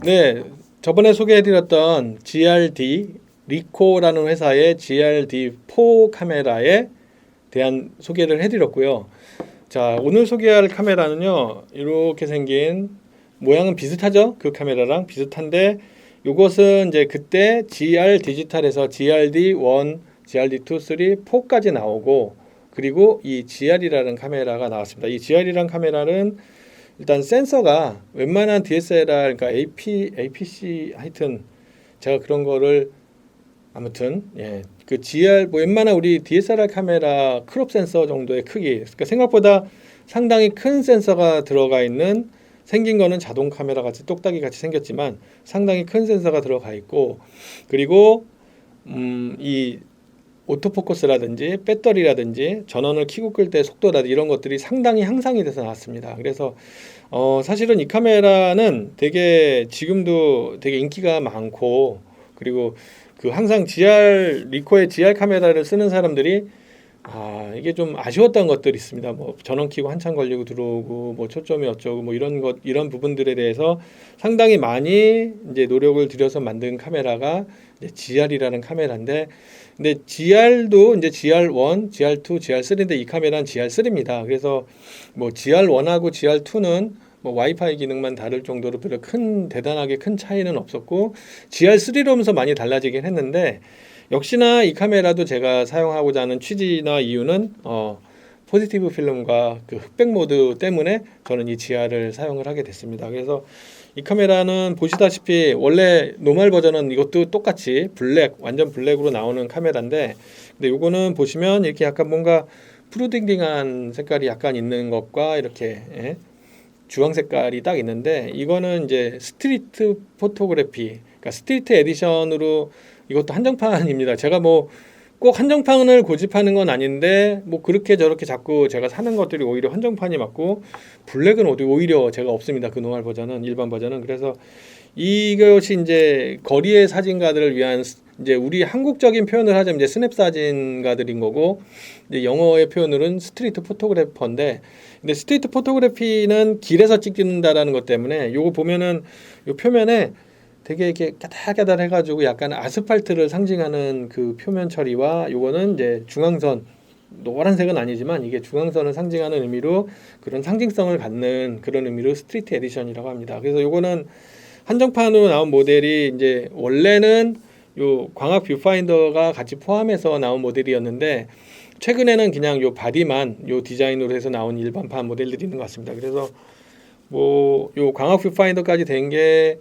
네, 저번에 소개해드렸던 GRD 리코라는 회사의 GRD4 카메라에 대한 소개를 해드렸고요. 자, 오늘 소개할 카메라는요, 이렇게 생긴 모양은 비슷하죠? 그 카메라랑 비슷한데, 이것은 이제 그때 GR 디지털에서 GRD1, GRD2, 3, 4까지 나오고, 그리고 이 GR이라는 카메라가 나왔습니다. 이 GR이라는 카메라는 일단 센서가 웬만한 DSLR, 그러니까 APC 하여튼 제가 그런 거를 아무튼 그 GR 뭐 웬만한 우리 DSLR 카메라 크롭 센서 정도의 크기, 그러니까 생각보다 상당히 큰 센서가 들어가 있는 생긴 거는 자동 카메라 같이 똑딱이 같이 생겼지만 상당히 큰 센서가 들어가 있고 그리고 이 오토포커스라든지 배터리라든지 전원을 켜고 끌 때 속도라든지 이런 것들이 상당히 향상이 돼서 나왔습니다. 그래서 사실은 이 카메라는 되게 지금도 되게 인기가 많고 그리고 그 항상 리코의 GR 카메라를 쓰는 사람들이 이게 좀 아쉬웠던 것들이 있습니다. 뭐 전원 켜고 한참 걸리고 들어오고 뭐 초점이 어쩌고 뭐 이런 부분들에 대해서 상당히 많이 이제 노력을 들여서 만든 카메라가 이제 GR이라는 카메라인데 근데 GR도 이제 GR1, GR2, GR3인데 이 카메라는 GR3입니다. 그래서 뭐 GR1하고 GR2는 뭐 와이파이 기능만 다를 정도로 별로 대단하게 큰 차이는 없었고 GR3로면서 많이 달라지긴 했는데 역시나 이 카메라도 제가 사용하고자 하는 취지나 이유는 포지티브 필름과 그 흑백 모드 때문에 저는 이 GR을 사용을 하게 됐습니다. 그래서 이 카메라는 보시다시피 원래 노멀 버전은 이것도 똑같이 완전 블랙으로 나오는 카메라인데 근데 요거는 보시면 이렇게 약간 뭔가 푸르딩딩한 색깔이 약간 있는 것과 이렇게 주황 색깔이 딱 있는데 이거는 이제 스트리트 포토그래피, 그러니까 스트리트 에디션으로 이것도 한정판입니다. 제가 뭐 꼭 한정판을 고집하는 건 아닌데 뭐 그렇게 저렇게 자꾸 제가 사는 것들이 오히려 한정판이 맞고 블랙은 오히려 제가 없습니다. 그 노멀 버전은 일반 버전은 그래서 이것이 이제 거리의 사진가들을 위한 이제 우리 한국적인 표현을 하자면 이제 스냅 사진가들인 거고 이제 영어의 표현으로는 스트리트 포토그래퍼인데 근데 스트리트 포토그래피는 길에서 찍는다라는 것 때문에 요거 보면은 요 표면에 되게 이렇게 까달까달 해가지고 약간 아스팔트를 상징하는 그 표면 처리와 요거는 이제 중앙선 노란색은 아니지만 이게 중앙선을 상징하는 의미로 그런 상징성을 갖는 그런 의미로 스트리트 에디션이라고 합니다. 그래서 요거는 한정판으로 나온 모델이 이제 원래는 요 광학 뷰파인더가 같이 포함해서 나온 모델이었는데 최근에는 그냥 요 바디만 요 디자인으로 해서 나온 일반판 모델들이 있는 것 같습니다. 그래서 뭐 요 광학 뷰파인더까지 된 게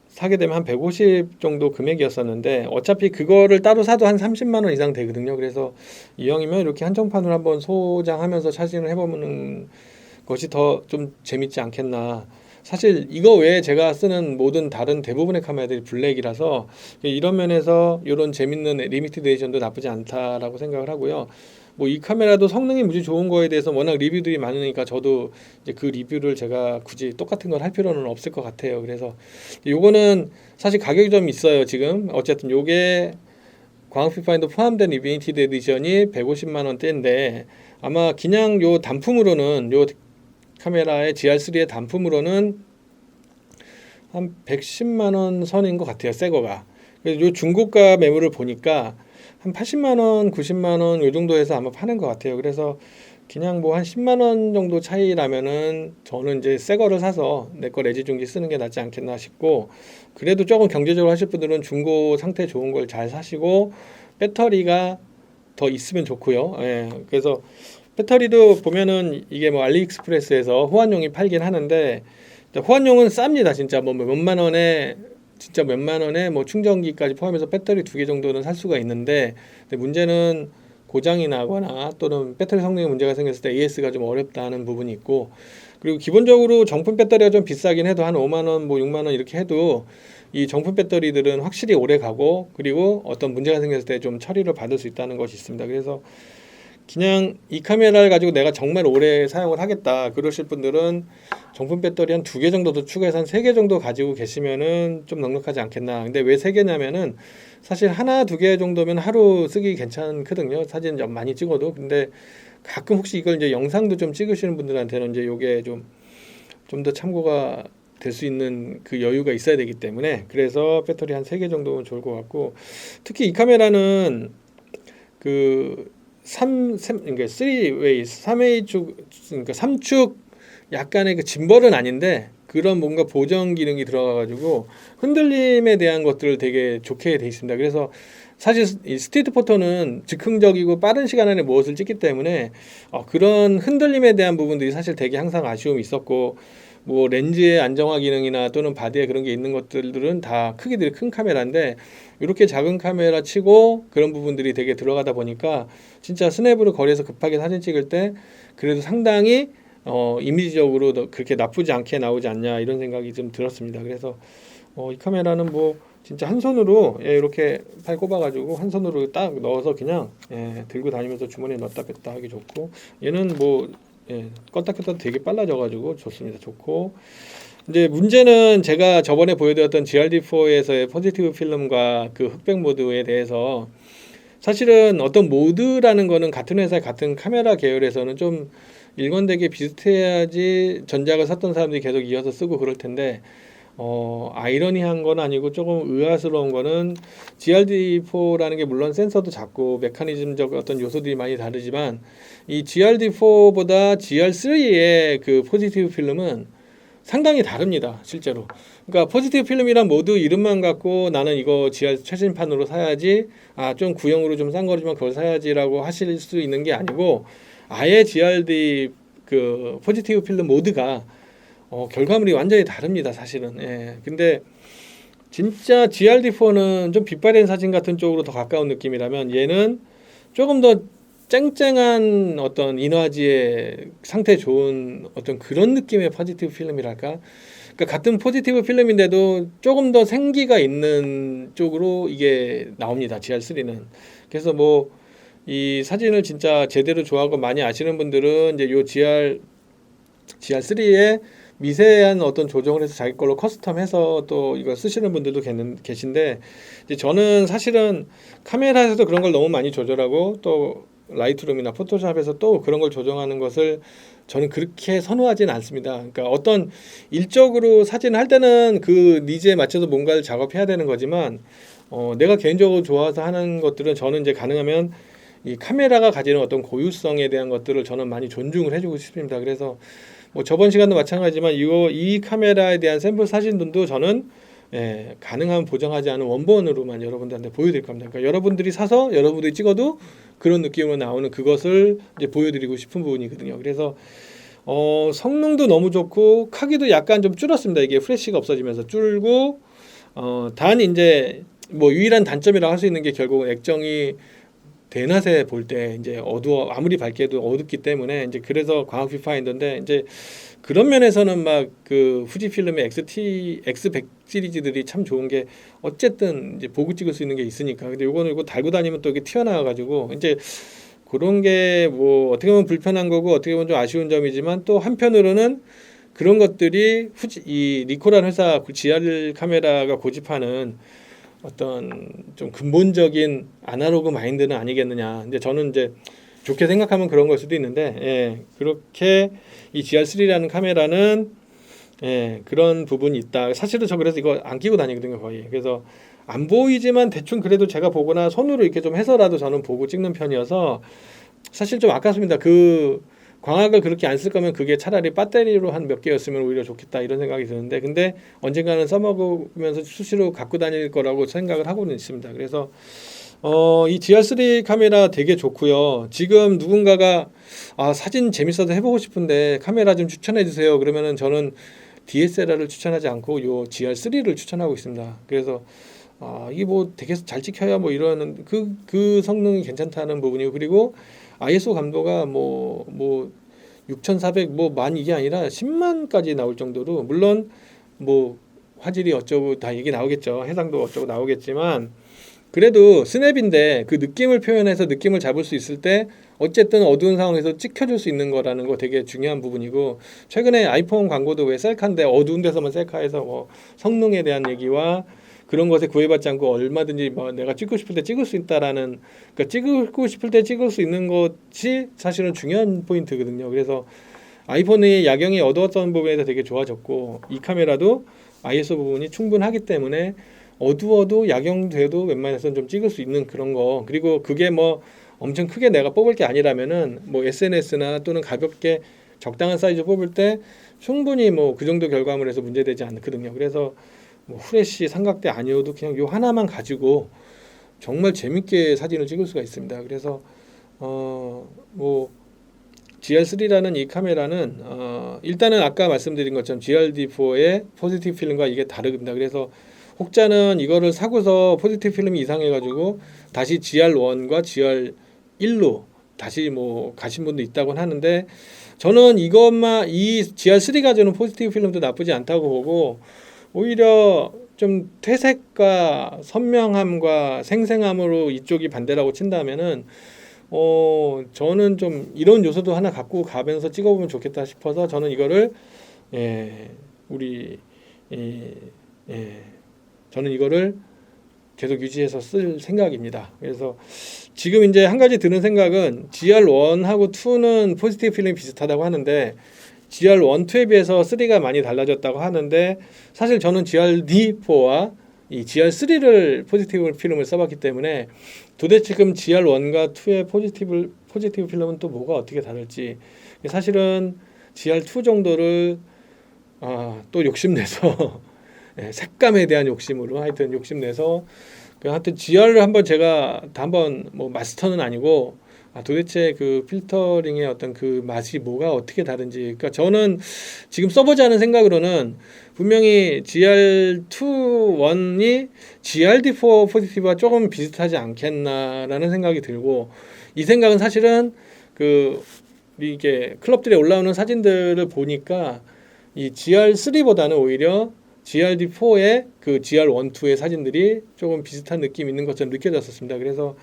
사게 되면 한 150 정도 금액이었었는데 어차피 그거를 따로 사도 한 30만 원 이상 되거든요. 그래서 이왕이면 이렇게 한정판으로 한번 소장하면서 사진을 해보는 것이 더 좀 재밌지 않겠나. 사실 이거 외에 제가 쓰는 모든 다른 대부분의 카메라들이 블랙이라서 이런 면에서 이런 재밌는 리미티드 에디션도 나쁘지 않다라고 생각을 하고요. 뭐 이 카메라도 성능이 무지 좋은 거에 대해서 워낙 리뷰들이 많으니까 저도 이제 그 리뷰를 제가 굳이 똑같은 걸 할 필요는 없을 것 같아요. 그래서 요거는 사실 가격이 좀 있어요. 지금 어쨌든 요게 광학 뷰파인더 포함된 리미티드 에디션이 150만 원대인데 아마 그냥 요 단품으로는 요 카메라의 GR3의 단품으로는 한 110만 원 선인 것 같아요. 새 거가. 그래서 요 중고가 매물을 보니까 한 80만 원, 90만 원 요 정도에서 아마 파는 것 같아요. 그래서 그냥 뭐 한 10만 원 정도 차이라면은 저는 이제 새 거를 사서 내 거 레지 중지 쓰는 게 낫지 않겠나 싶고 그래도 조금 경제적으로 하실 분들은 중고 상태 좋은 걸 잘 사시고 배터리가 더 있으면 좋고요. 그래서 배터리도 보면은 이게 뭐 알리익스프레스에서 호환용이 팔긴 하는데 호환용은 쌉니다. 진짜 뭐 몇만 원에 진짜 몇만 원에 뭐 충전기까지 포함해서 배터리 2개 정도는 살 수가 있는데 근데 문제는 고장이 나거나 또는 배터리 성능에 문제가 생겼을 때 AS가 좀 어렵다는 부분이 있고 그리고 기본적으로 정품 배터리가 좀 비싸긴 해도 한 5만 원, 뭐 6만 원 이렇게 해도 이 정품 배터리들은 확실히 오래 가고 그리고 어떤 문제가 생겼을 때 좀 처리를 받을 수 있다는 것이 있습니다. 그래서 그냥 이 카메라를 가지고 내가 정말 오래 사용을 하겠다 그러실 분들은 정품 배터리 한 2개 정도 더 추가해서 한 3개 정도 가지고 계시면은 좀 넉넉하지 않겠나. 근데 왜 3개냐면은 사실 하나 2개 정도면 하루 쓰기 괜찮거든요. 사진 좀 많이 찍어도. 근데 가끔 혹시 이걸 이제 영상도 좀 찍으시는 분들한테는 이제 요게 좀 더 참고가 될 수 있는 그 여유가 있어야 되기 때문에 그래서 배터리 한 3개 정도면 좋을 것 같고 특히 이 카메라는 그 그러니까 3웨이 3웨이 쪽 그러니까 3축 약간의 그 짐벌은 아닌데 그런 뭔가 보정 기능이 들어가 가지고 흔들림에 대한 것들을 되게 좋게 돼 있습니다. 그래서 사실 이 스트리트 포토는 즉흥적이고 빠른 시간 안에 무엇을 찍기 때문에 그런 흔들림에 대한 부분들이 사실 되게 항상 아쉬움이 있었고 뭐 렌즈의 안정화 기능이나 또는 바디에 그런 게 있는 것들은 다 크기들이 큰 카메라인데 이렇게 작은 카메라 치고 그런 부분들이 되게 들어가다 보니까 진짜 스냅으로 거리에서 급하게 사진 찍을 때 그래도 상당히 이미지적으로 그렇게 나쁘지 않게 나오지 않냐 이런 생각이 좀 들었습니다. 그래서 이 카메라는 뭐 진짜 한 손으로 이렇게 팔 꼽아가지고 한 손으로 딱 넣어서 그냥 들고 다니면서 주머니에 넣었다 뺐다 하기 좋고 얘는 뭐 껐다 켰다 되게 빨라져가지고 좋습니다. 좋고 이제 문제는 제가 저번에 보여드렸던 GRD4에서의 포지티브 필름과 그 흑백 모드에 대해서 사실은 어떤 모드라는 거는 같은 회사 같은 카메라 계열에서는 좀 일관되게 비슷해야지 전작을 샀던 사람들이 계속 이어서 쓰고 그럴 텐데 아이러니한 건 아니고 조금 의아스러운 거는 GRD4라는 게 물론 센서도 작고 메커니즘적 어떤 요소들이 많이 다르지만 이 GRD4보다 GR3의 그 포지티브 필름은 상당히 다릅니다. 실제로. 그러니까 포지티브 필름이란 모두 이름만 갖고 나는 이거 GR 최신판으로 사야지 좀 구형으로 좀 싼 거지만 그걸 사야지라고 하실 수 있는 게 아니고 아예 GRD 그 포지티브 필름 모드가 결과물이 완전히 다릅니다. 사실은. 근데 진짜 GRD4는 좀 빛바랜 사진 같은 쪽으로 더 가까운 느낌이라면 얘는 조금 더 쨍쨍한 어떤 인화지의 상태 좋은 어떤 그런 느낌의 포지티브 필름이랄까. 그러니까 같은 포지티브 필름인데도 조금 더 생기가 있는 쪽으로 이게 나옵니다. GR3는. 그래서 뭐 이 사진을 진짜 제대로 좋아하고 많이 아시는 분들은 이제 요 GR3에 미세한 어떤 조정을 해서 자기 걸로 커스텀해서 또 이거 쓰시는 분들도 계신데 이제 저는 사실은 카메라에서도 그런 걸 너무 많이 조절하고 또 라이트룸이나 포토샵에서 또 그런 걸 조정하는 것을 저는 그렇게 선호하진 않습니다. 그러니까 어떤 일적으로 사진을 할 때는 그 니즈에 맞춰서 뭔가를 작업해야 되는 거지만 내가 개인적으로 좋아서 하는 것들은 저는 이제 가능하면 이 카메라가 가지는 어떤 고유성에 대한 것들을 저는 많이 존중을 해주고 싶습니다. 그래서 뭐 저번 시간도 마찬가지지만 이 카메라에 대한 샘플 사진들도 저는 가능하면 보정하지 않은 원본으로만 여러분들한테 보여드릴 겁니다. 그러니까 여러분들이 사서 여러분들이 찍어도 그런 느낌으로 나오는 그것을 이제 보여드리고 싶은 부분이거든요. 그래서 성능도 너무 좋고 크기도 약간 좀 줄었습니다. 이게 프레쉬가 없어지면서 줄고 단 이제 뭐 유일한 단점이라고 할 수 있는 게 결국은 액정이 대낮에 볼 때 이제 아무리 밝게 해도 어둡기 때문에 이제 그래서 광학 뷰파인더인데 이제 그런 면에서는 막 그 후지필름의 X100 시리즈들이 참 좋은 게 어쨌든 이제 보고 찍을 수 있는 게 있으니까. 근데 요거는 이거 달고 다니면 또 이게 튀어나와 가지고 이제 그런 게 뭐 어떻게 보면 불편한 거고 어떻게 보면 좀 아쉬운 점이지만 또 한편으로는 그런 것들이 이 니코라는 회사 GR 카메라가 고집하는 어떤 좀 근본적인 아날로그 마인드는 아니겠느냐. 근데 저는 이제 좋게 생각하면 그런 걸 수도 있는데, 그렇게 이 GR3라는 카메라는 그런 부분이 있다. 사실은 저 그래서 이거 안 끼고 다니거든요, 거의. 그래서 안 보이지만 대충 그래도 제가 보거나 손으로 이렇게 좀 해서라도 저는 보고 찍는 편이어서 사실 좀 아깝습니다. 그 광학을 그렇게 안 쓸 거면 그게 차라리 배터리로 한 몇 개였으면 오히려 좋겠다 이런 생각이 드는데 근데 언젠가는 써먹으면서 수시로 갖고 다닐 거라고 생각을 하고는 있습니다. 그래서 이 GR3 카메라 되게 좋고요. 지금 누군가가 사진 재밌어서 해보고 싶은데 카메라 좀 추천해 주세요. 그러면은 저는 DSLR을 추천하지 않고 요 GR3를 추천하고 있습니다. 그래서 이게 뭐 되게 잘 찍혀야 뭐 이러는 그 성능이 괜찮다는 부분이고 그리고 ISO 감도가 뭐 6400 만 이게 아니라 10만까지 나올 정도로 물론 뭐 화질이 어쩌고 다 이게 나오겠죠. 해상도 어쩌고 나오겠지만 그래도 스냅인데 그 느낌을 표현해서 느낌을 잡을 수 있을 때 어쨌든 어두운 상황에서 찍혀줄 수 있는 거라는 거 되게 중요한 부분이고 최근에 아이폰 광고도 왜 셀카인데 어두운 데서만 셀카해서 뭐 성능에 대한 얘기와 그런 것에 구애받지 않고 얼마든지 뭐 내가 찍고 싶을 때 찍을 수 있다라는 그러니까 찍고 싶을 때 찍을 수 있는 것이 사실은 중요한 포인트거든요. 그래서 아이폰의 야경이 어두웠던 부분에서 되게 좋아졌고 이 카메라도 ISO 부분이 충분하기 때문에 어두워도 야경돼도 웬만해서는 좀 찍을 수 있는 그런 거. 그리고 그게 뭐 엄청 크게 내가 뽑을 게 아니라면은 뭐 SNS나 또는 가볍게 적당한 사이즈 뽑을 때 충분히 뭐 그 정도 결과물에서 문제되지 않거든요. 그래서 뭐 후레쉬 삼각대 아니어도 그냥 요 하나만 가지고 정말 재밌게 사진을 찍을 수가 있습니다. 그래서 뭐 GR3라는 이 카메라는 일단은 아까 말씀드린 것처럼 GRD4의 포지티브 필름과 이게 다릅니다. 그래서 혹자는 이거를 사고서 포지티브 필름이 이상해가지고 다시 GR1과 GR1로 다시 뭐 가신 분도 있다고 하는데 저는 이것만 이 GR3 가지고는 포지티브 필름도 나쁘지 않다고 보고 오히려 좀 퇴색과 선명함과 생생함으로 이쪽이 반대라고 친다면은 저는 좀 이런 요소도 하나 갖고 가면서 찍어보면 좋겠다 싶어서 저는 이거를 우리 저는 이거를 계속 유지해서 쓸 생각입니다. 그래서 지금 이제 한 가지 드는 생각은 GR1하고 2는 포지티브 필름이 비슷하다고 하는데 GR1, 2에 비해서 3가 많이 달라졌다고 하는데 사실 저는 GRD4와 이 GR3를 포지티브 필름을 써봤기 때문에 도대체 지금 GR1과 2의 포지티브 필름은 또 뭐가 어떻게 다를지 사실은 GR2 정도를 또 욕심내서 색감에 대한 욕심으로 하여튼 욕심내서 하여튼 GR을 한번 제가 한번 뭐 마스터는 아니고 도대체 그 필터링의 어떤 그 맛이 뭐가 어떻게 다른지 그러니까 저는 지금 써보지 않은 생각으로는 분명히 GR2 1이 GRD4 포지티브와 조금 비슷하지 않겠나라는 생각이 들고 이 생각은 사실은 그 이게 클럽들에 올라오는 사진들을 보니까 이 GR3보다는 오히려 GRD4의 그 GR1, 2의 사진들이 조금 비슷한 느낌이 있는 것처럼 느껴졌었습니다. 그래서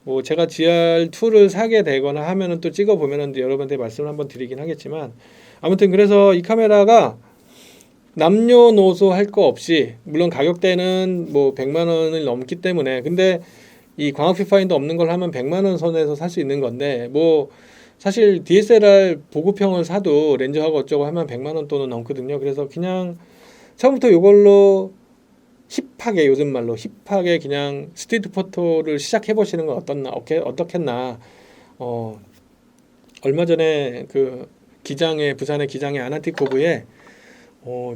뭐 제가 GR2를 사게 되거나 하면은 또 찍어 보면은 여러분한테 말씀을 한번 드리긴 하겠지만 아무튼 그래서 이 카메라가 남녀노소 할 거 없이 물론 가격대는 뭐 100만 원을 넘기 때문에 근데 이 광학 뷰파인더 없는 걸 하면 100만 원 선에서 살 수 있는 건데 뭐 사실 DSLR 보급형을 사도 렌즈하고 어쩌고 하면 100만 원 돈은 넘거든요. 그래서 그냥 처음부터 이걸로 힙하게 요즘 말로 힙하게 그냥 스트리트 포토를 시작해 보시는 건 어떻겠나. 얼마 전에 그 기장에 부산의 기장의 아나티코브에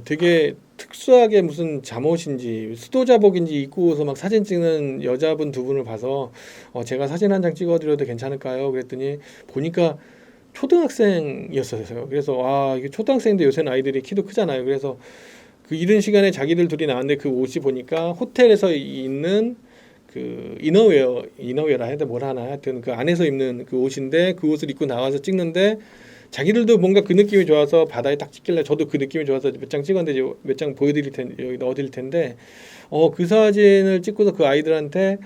되게 특수하게 무슨 잠옷인지 수도자복인지 입고서 막 사진 찍는 여자분 두 분을 봐서 제가 사진 한 장 찍어드려도 괜찮을까요? 그랬더니 보니까 초등학생이었어요. 그래서 이게 초등학생인데 요새는 아이들이 키도 크잖아요. 그래서 그 이른 시간에 자기들 둘이 나왔는데 그 옷이 보니까 호텔에서 입는 그 이너웨어라 해야 돼 뭐라 하나 하여튼 그 안에서 입는 그 옷인데 그 옷을 입고 나와서 찍는데 자기들도 뭔가 그 느낌이 좋아서 바다에 딱 찍길래 저도 그 느낌이 좋아서 몇 장 찍었는데 몇 장 보여드릴 텐데 여기 넣어드릴 텐데 그 사진을 찍고서 그 아이들한테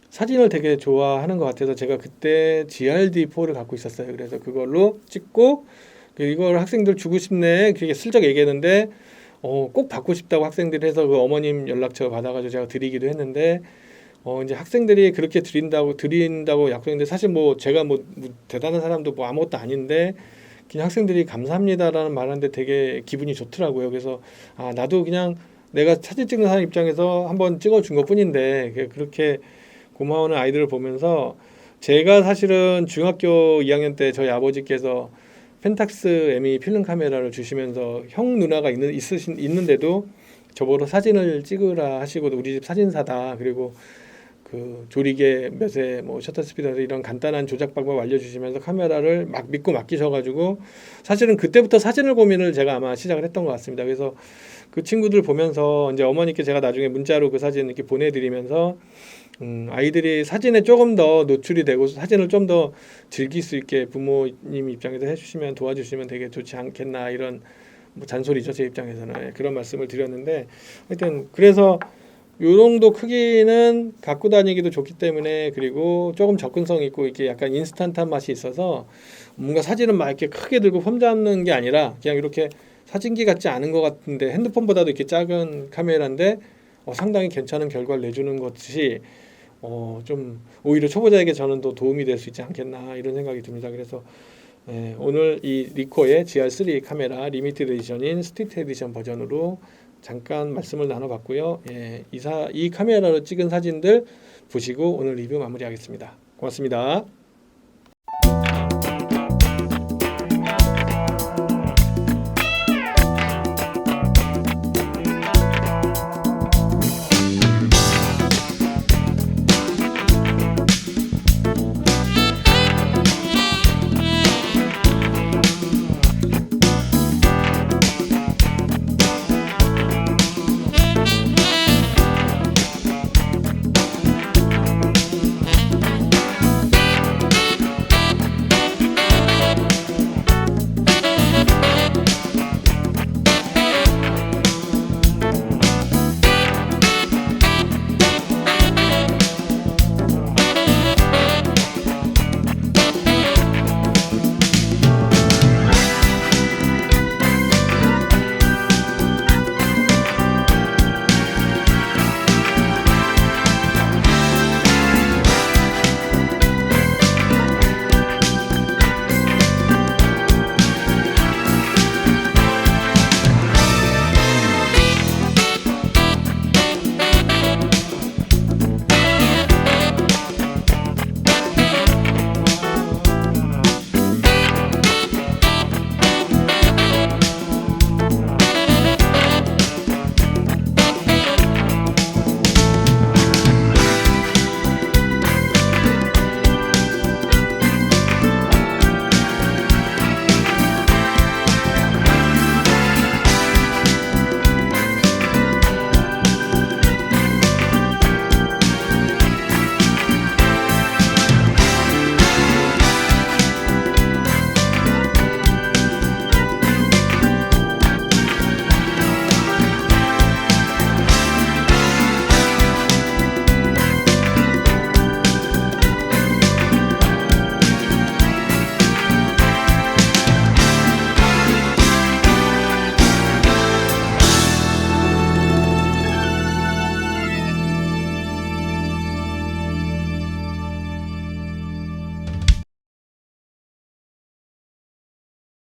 사진을 되게 좋아하는 것 같아서 제가 그때 GRD4를 갖고 있었어요. 그래서 그걸로 찍고 이걸 학생들 주고 싶네 그렇게 슬쩍 얘기했는데 꼭 받고 싶다고 학생들이 해서 그 어머님 연락처 받아가지고 제가 드리기도 했는데 이제 학생들이 그렇게 드린다고 약속했는데 사실 뭐 제가 뭐 대단한 사람도 뭐 아무것도 아닌데 그냥 학생들이 감사합니다라는 말하는데 되게 기분이 좋더라고요. 그래서 나도 그냥 내가 사진 찍는 사람 입장에서 한번 찍어준 것뿐인데 그렇게 고마워하는 아이들을 보면서 제가 사실은 중학교 2학년 때 저희 아버지께서 펜탁스 M2 필름 카메라를 주시면서 형 누나가 있는데도 저보고 사진을 찍으라 하시고 우리 집 사진사다 그리고 그 조리개 몇에 뭐 셔터 스피드 이런 간단한 조작 방법 알려주시면서 카메라를 막 믿고 맡기셔가지고 사실은 그때부터 사진을 고민을 제가 아마 시작을 했던 것 같습니다. 그래서 그 친구들 보면서 이제 어머니께 제가 나중에 문자로 그 사진 이렇게 보내드리면서 아이들이 사진에 조금 더 노출이 되고 사진을 좀 더 즐길 수 있게 부모님 입장에서 해주시면 도와주시면 되게 좋지 않겠나 이런 뭐 잔소리죠 제 입장에서는 그런 말씀을 드렸는데 하여튼 그래서 요 정도 크기는 갖고 다니기도 좋기 때문에 그리고 조금 접근성 있고 이렇게 약간 인스턴트한 맛이 있어서 뭔가 사진은 막 이렇게 크게 들고 폼 잡는 게 아니라 그냥 이렇게 사진기 같지 않은 것 같은데 핸드폰보다도 이렇게 작은 카메라인데 상당히 괜찮은 결과를 내주는 것이 좀 오히려 초보자에게 저는 더 도움이 될 수 있지 않겠나 이런 생각이 듭니다. 그래서 오늘 이 리코의 GR3 카메라 리미티드 에디션인 스트리트 에디션 버전으로 잠깐 말씀을 나눠봤고요. 이 카메라로 찍은 사진들 보시고 오늘 리뷰 마무리하겠습니다. 고맙습니다.